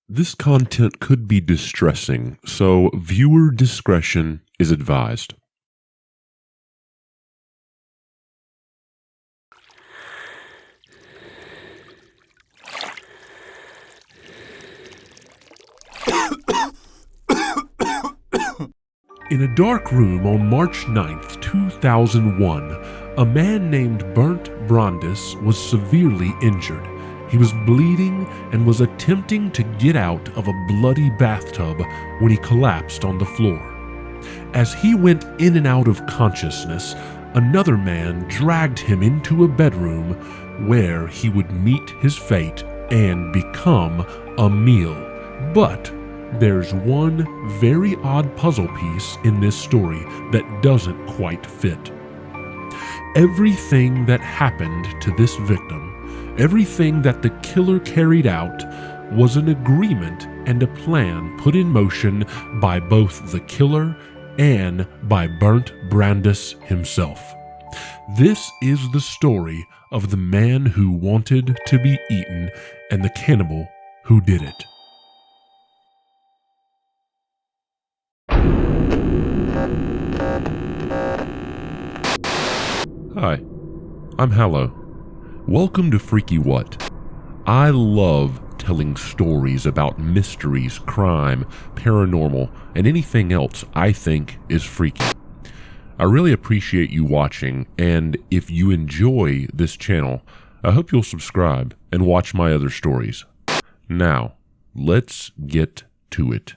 This content could be distressing, so viewer discretion is advised. In a dark room on March 9th, 2001, a man named Bernd was severely injured. He was bleeding and was attempting to get out of a bloody bathtub when he collapsed on the floor. As he went in and out of consciousness, another man dragged him into a bedroom where he would meet his fate and become a meal. But there's one very odd puzzle piece in this story that doesn't quite fit. Everything that happened to this victim, everything that the killer carried out, was an agreement and a plan put in motion by both the killer and by Bernd himself. This is the story of the man who wanted to be eaten and the cannibal who did it. Hi, I'm Hallow. Welcome to Freaky What. I love telling stories about mysteries, crime, paranormal, and anything else I think is freaky. I really appreciate you watching, and if you enjoy this channel, I hope you'll subscribe and watch my other stories. Now, let's get to it.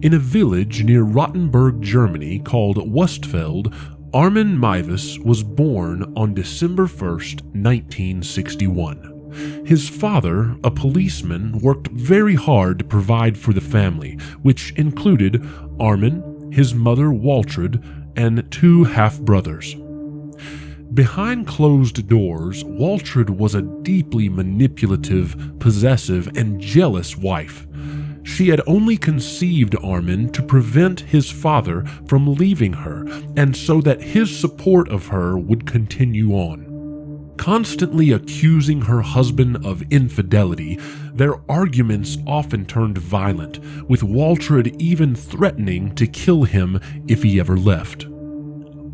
In a village near Rottenburg, Germany called Wustfeld, Armin Meiwes was born on December 1st, 1961. His father, a policeman, worked very hard to provide for the family, which included Armin, his mother Waltraud, and two half-brothers. Behind closed doors, Waltraud was a deeply manipulative, possessive, and jealous wife. She had only conceived Armin to prevent his father from leaving her, and so that his support of her would continue on. Constantly accusing her husband of infidelity, their arguments often turned violent, with Waltraud even threatening to kill him if he ever left.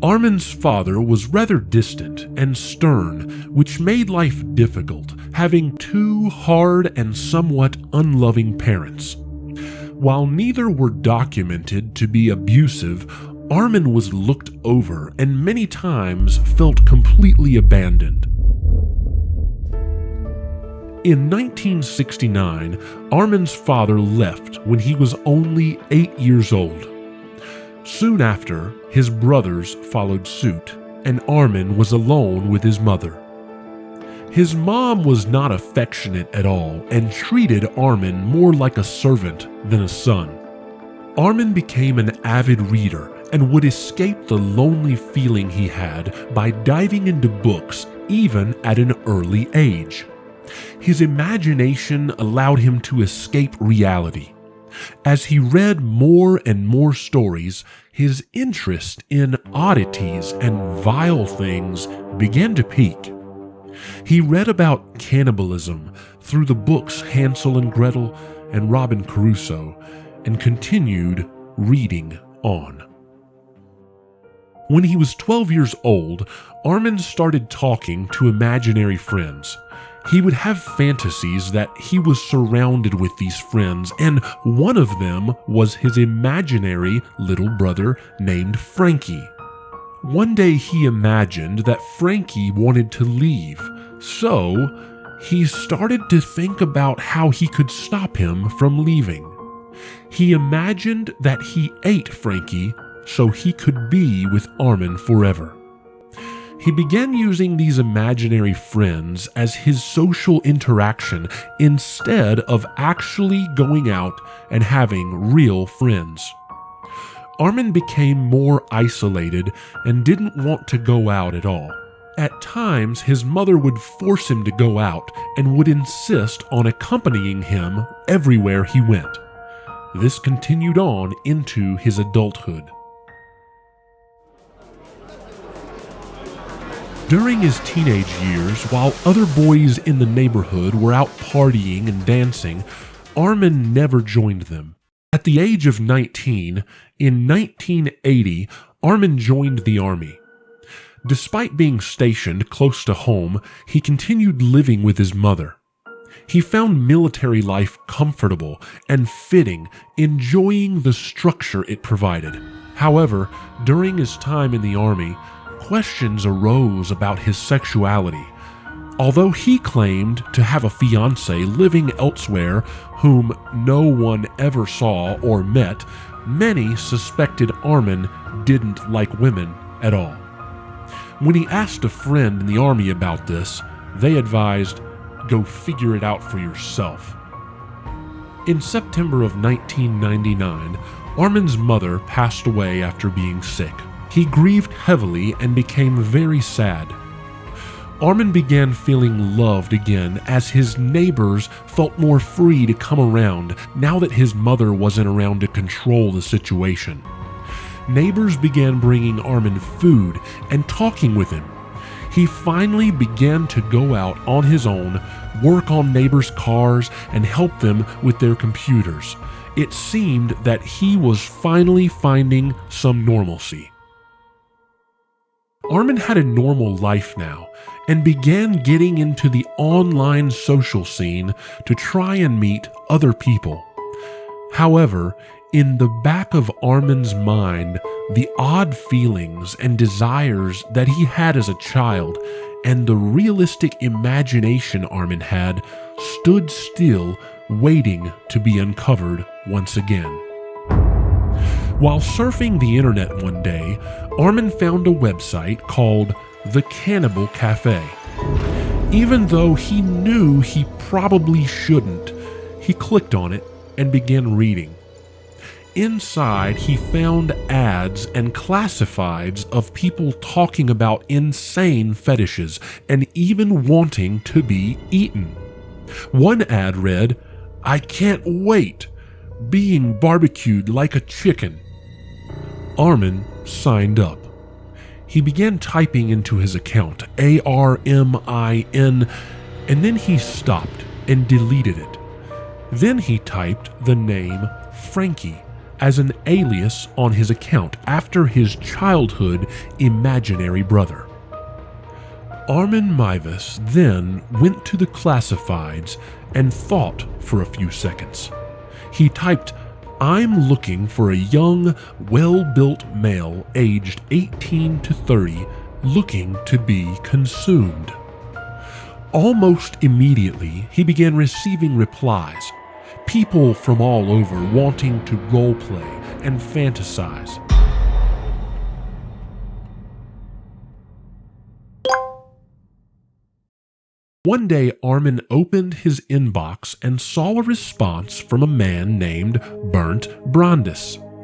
Armin's father was rather distant and stern, which made life difficult, having two hard and somewhat unloving parents. While neither were documented to be abusive, Armin was looked over and many times felt completely abandoned. In 1969, Armin's father left when he was only 8 years old. Soon after, his brothers followed suit, and Armin was alone with his mother. His mom was not affectionate at all and treated Armin more like a servant than a son. Armin became an avid reader and would escape the lonely feeling he had by diving into books even at an early age. His imagination allowed him to escape reality. As he read more and more stories, his interest in oddities and vile things began to peak. He read about cannibalism through the books Hansel and Gretel and Robin Crusoe, and continued reading on. When he was 12 years old, Armin started talking to imaginary friends. He would have fantasies that he was surrounded with these friends, and one of them was his imaginary little brother named Frankie. One day he imagined that Frankie wanted to leave, so he started to think about how he could stop him from leaving. He imagined that he ate Frankie so he could be with Armin forever. He began using these imaginary friends as his social interaction instead of actually going out and having real friends. Armin became more isolated and didn't want to go out at all. At times, his mother would force him to go out and would insist on accompanying him everywhere he went. This continued on into his adulthood. During his teenage years, while other boys in the neighborhood were out partying and dancing, Armin never joined them. At the age of 19, in 1980, Armin joined the army. Despite being stationed close to home, he continued living with his mother. He found military life comfortable and fitting, enjoying the structure it provided. However, during his time in the army, questions arose about his sexuality. Although he claimed to have a fiancée living elsewhere whom no one ever saw or met, many suspected Armin didn't like women at all. When he asked a friend in the army about this, they advised, "Go figure it out for yourself." In September of 1999, Armin's mother passed away after being sick. He grieved heavily and became very sad. Armin began feeling loved again as his neighbors felt more free to come around now that his mother wasn't around to control the situation. Neighbors began bringing Armin food and talking with him. He finally began to go out on his own, work on neighbors' cars, and help them with their computers. It seemed that he was finally finding some normalcy. Armin had a normal life now and began getting into the online social scene to try and meet other people. However, in the back of Armin's mind, the odd feelings and desires that he had as a child and the realistic imagination Armin had stood still, waiting to be uncovered once again. While surfing the internet one day, Armin found a website called The Cannibal Cafe. Even though he knew he probably shouldn't, he clicked on it and began reading. Inside, he found ads and classifieds of people talking about insane fetishes and even wanting to be eaten. One ad read, "I can't wait, being barbecued like a chicken." Armin signed up. He began typing into his account, ARMIN, and then he stopped and deleted it. Then he typed the name Frankie as an alias on his account after his childhood imaginary brother. Armin Meiwes then went to the classifieds and thought for a few seconds. He typed, "I'm looking for a young, well-built male aged 18 to 30 looking to be consumed." Almost immediately, he began receiving replies. People from all over wanting to roleplay and fantasize. One day, Armin opened his inbox and saw a response from a man named Bernd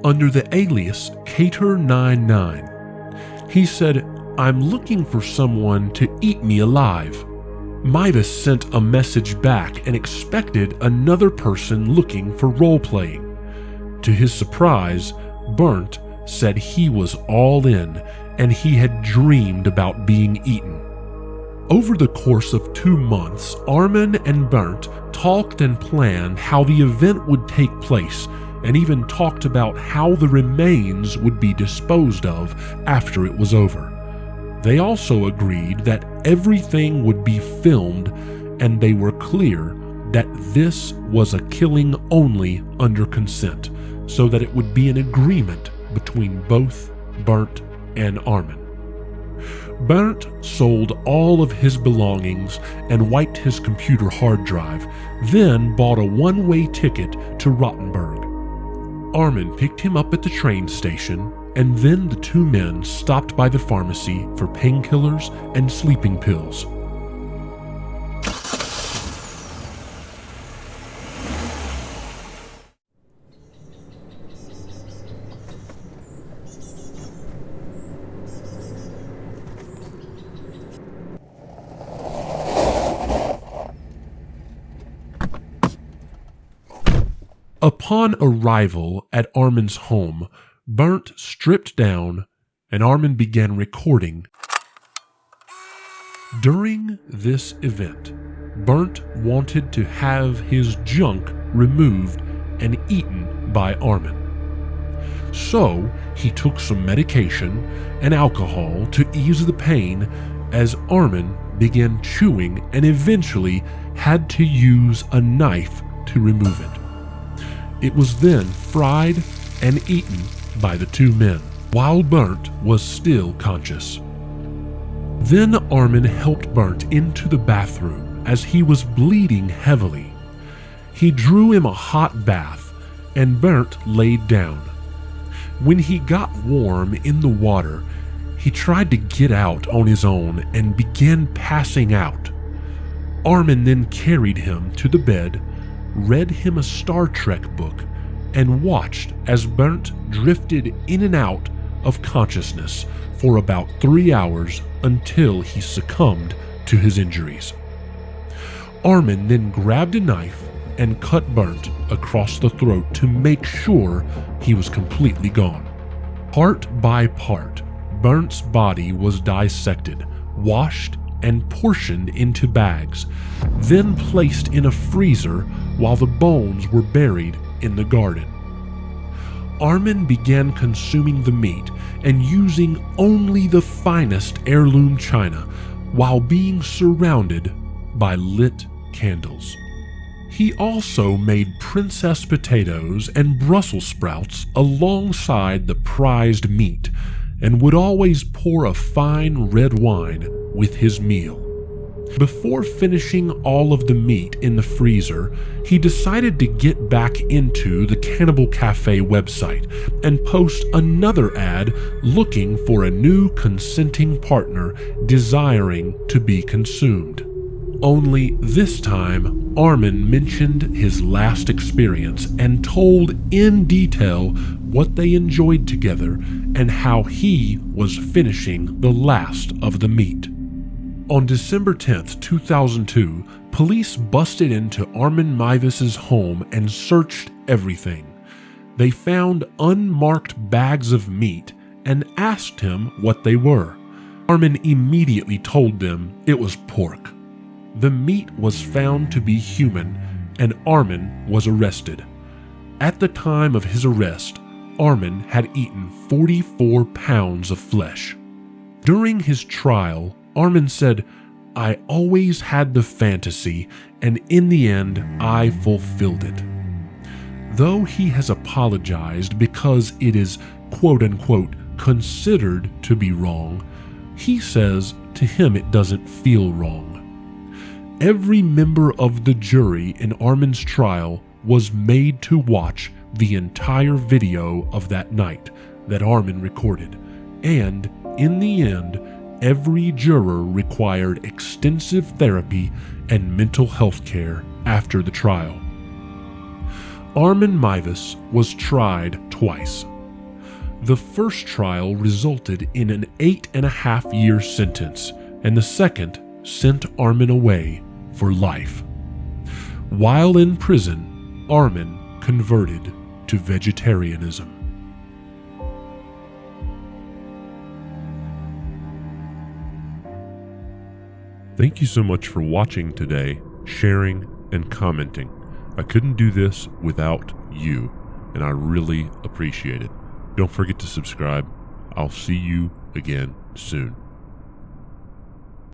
under the alias Cater99. He said, "I'm looking for someone to eat me alive." Meiwes sent a message back and expected another person looking for role-playing. To his surprise, Bernd said he was all in and he had dreamed about being eaten. Over the course of 2 months, Armin and Bernd talked and planned how the event would take place and even talked about how the remains would be disposed of after it was over. They also agreed that everything would be filmed, and they were clear that this was a killing only under consent, so that it would be an agreement between both Bernd and Armin. Bernd sold all of his belongings and wiped his computer hard drive, then bought a one-way ticket to Rottenburg. Armin picked him up at the train station, and then the two men stopped by the pharmacy for painkillers and sleeping pills. Upon arrival at Armin's home, Bernd stripped down and Armin began recording. During this event, Bernd wanted to have his junk removed and eaten by Armin. So he took some medication and alcohol to ease the pain as Armin began chewing and eventually had to use a knife to remove it. It was then fried and eaten by the two men, while Bernd was still conscious. Then Armin helped Bernd into the bathroom as he was bleeding heavily. He drew him a hot bath and Bernd laid down. When he got warm in the water, he tried to get out on his own and began passing out. Armin then carried him to the bed, read him a Star Trek book, and watched as Bernd drifted in and out of consciousness for about 3 hours until he succumbed to his injuries. Armin then grabbed a knife and cut Bernd across the throat to make sure he was completely gone. Part by part, Bernd's body was dissected, washed, and portioned into bags, then placed in a freezer while the bones were buried in the garden. Armin began consuming the meat and using only the finest heirloom china while being surrounded by lit candles. He also made princess potatoes and Brussels sprouts alongside the prized meat and would always pour a fine red wine with his meal. Before finishing all of the meat in the freezer, he decided to get back into the Cannibal Cafe website and post another ad looking for a new consenting partner desiring to be consumed. Only this time, Armin mentioned his last experience and told in detail what they enjoyed together and how he was finishing the last of the meat. On December 10th, 2002, police busted into Armin Meiwes' home and searched everything. They found unmarked bags of meat and asked him what they were. Armin immediately told them it was pork. The meat was found to be human, and Armin was arrested. At the time of his arrest, Armin had eaten 44 pounds of flesh. During his trial, Armin said, "I always had the fantasy, and in the end, I fulfilled it." Though he has apologized because it is quote-unquote considered to be wrong, he says to him it doesn't feel wrong. Every member of the jury in Armin's trial was made to watch the entire video of that night that Armin recorded, and in the end, every juror required extensive therapy and mental health care after the trial. Armin Meiwes was tried twice. The first trial resulted in an 8.5-year sentence, and the second sent Armin away for life. While in prison, Armin converted to vegetarianism. Thank you so much for watching today, sharing, and commenting. I couldn't do this without you, and I really appreciate it. Don't forget to subscribe. I'll see you again soon.